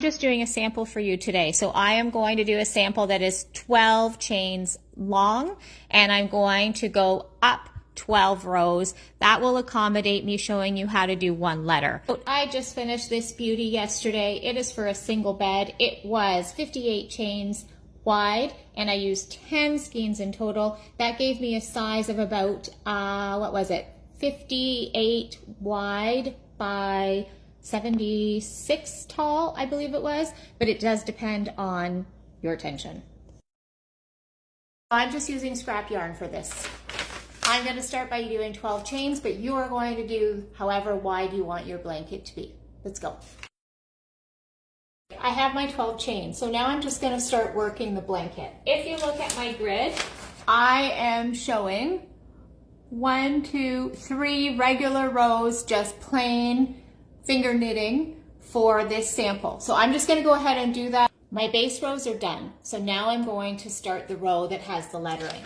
Just doing a sample for you today. So I am going to do a sample that is 12 chains long, and I'm going to go up 12 rows. That will accommodate me showing you how to do one letter. I just finished this beauty yesterday. It is for a single bed. It was 58 chains wide, and I used 10 skeins in total. That gave me a size of about, 58 wide by 76 tall, I believe it was, but it does depend on your tension. I'm just using scrap yarn for this. I'm going to start by doing 12 chains, but you are going to do however wide you want your blanket to be. Let's go. I have my 12 chains, so now I'm just going to start working the blanket. If you look at my grid, I am showing 1, 2, 3 regular rows, just plain finger knitting for this sample. So I'm just going to go ahead and do that. My base rows are done. So now I'm going to start the row that has the lettering.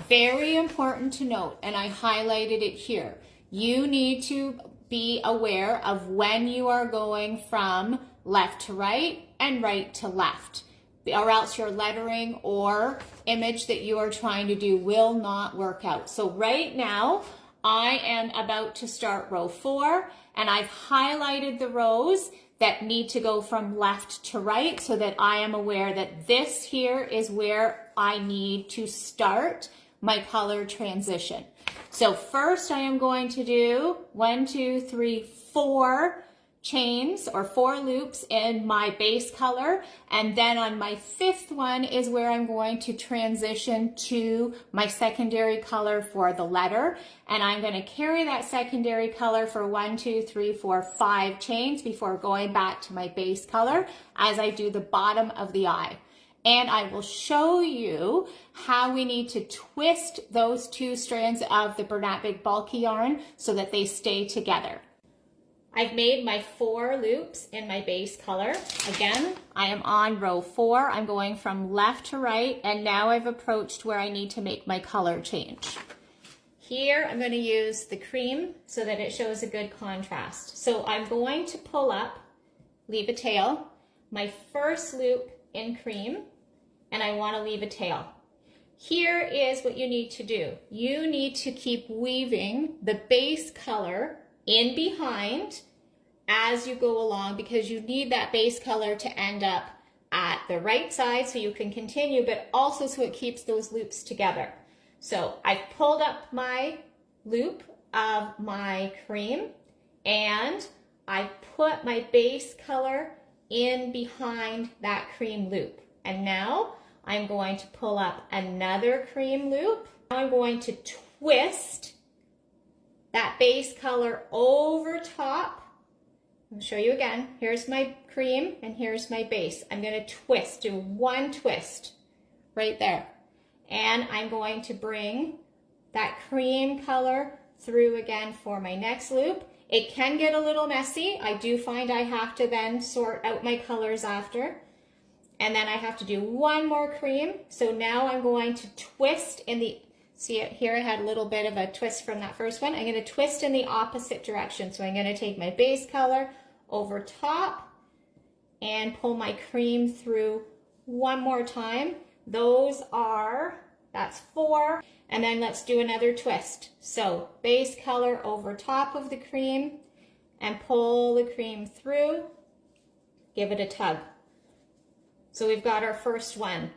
Very important to note, and I highlighted it here. You need to be aware of when you are going from left to right and right to left, or else your lettering or image that you are trying to do will not work out. So right now, I am about to start row 4, and I've highlighted the rows that need to go from left to right so that I am aware that this here is where I need to start my color transition. So first I am going to do 1, 2, 3, 4 chains or 4 loops in my base color, and then on my 5th one is where I'm going to transition to my secondary color for the letter, and I'm going to carry that secondary color for 1, 2, 3, 4, 5 chains before going back to my base color as I do the bottom of the eye. And I will show you how we need to twist those 2 strands of the Bernat Big Bulky yarn so that they stay together. I've made my 4 loops in my base color. Again, I am on row 4. I'm going from left to right, and now I've approached where I need to make my color change. Here, I'm going to use the cream so that it shows a good contrast. So I'm going to pull up, leave a tail, my first loop in cream, and I want to leave a tail. Here is what you need to do. You need to keep weaving the base color in behind as you go along, because you need that base color to end up at the right side so you can continue, but also so it keeps those loops together. So I've pulled up my loop of my cream, and I put my base color in behind that cream loop. And now I'm going to pull up another cream loop. Now I'm going to twist that base color over top. I'll show you again. Here's my cream and here's my base. I'm going to twist, do 1 twist right there. And I'm going to bring that cream color through again for my next loop. It can get a little messy. I do find I have to then sort out my colors after. And then I have to do 1 more cream. So now I'm going to twist in the, see it here, I had a little bit of a twist from that first one. I'm going to twist in the opposite direction. So I'm going to take my base color over top and pull my cream through 1 more time. That's 4. And then let's do another twist. So base color over top of the cream and pull the cream through, give it a tug. So we've got our first one.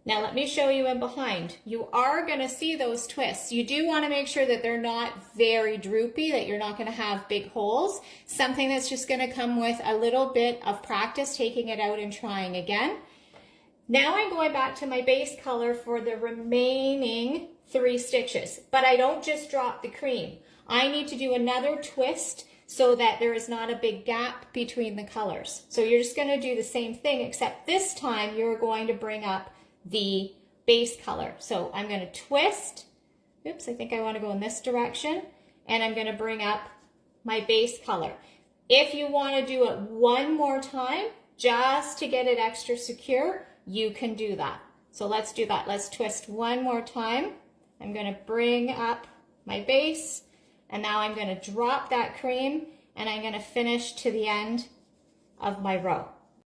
Now let me show you in behind. You are going to see those twists. You do want to make sure that they're not very droopy, that you're not going to have big holes. Something that's just going to come with a little bit of practice, taking it out and trying again. Now I'm going back to my base color for the remaining 3 stitches, but I don't just drop the cream. I need to do another twist so that there is not a big gap between the colors. So you're just going to do the same thing, except this time you're going to bring up the base color. So I'm going to twist, oops, I think I want to go in this direction, and I'm going to bring up my base color. If you want to do it 1 more time, just to get it extra secure, you can do that. So let's do that. Let's twist 1 more time. I'm going to bring up my base, and now I'm going to drop that cream, and I'm going to finish to the end of my row.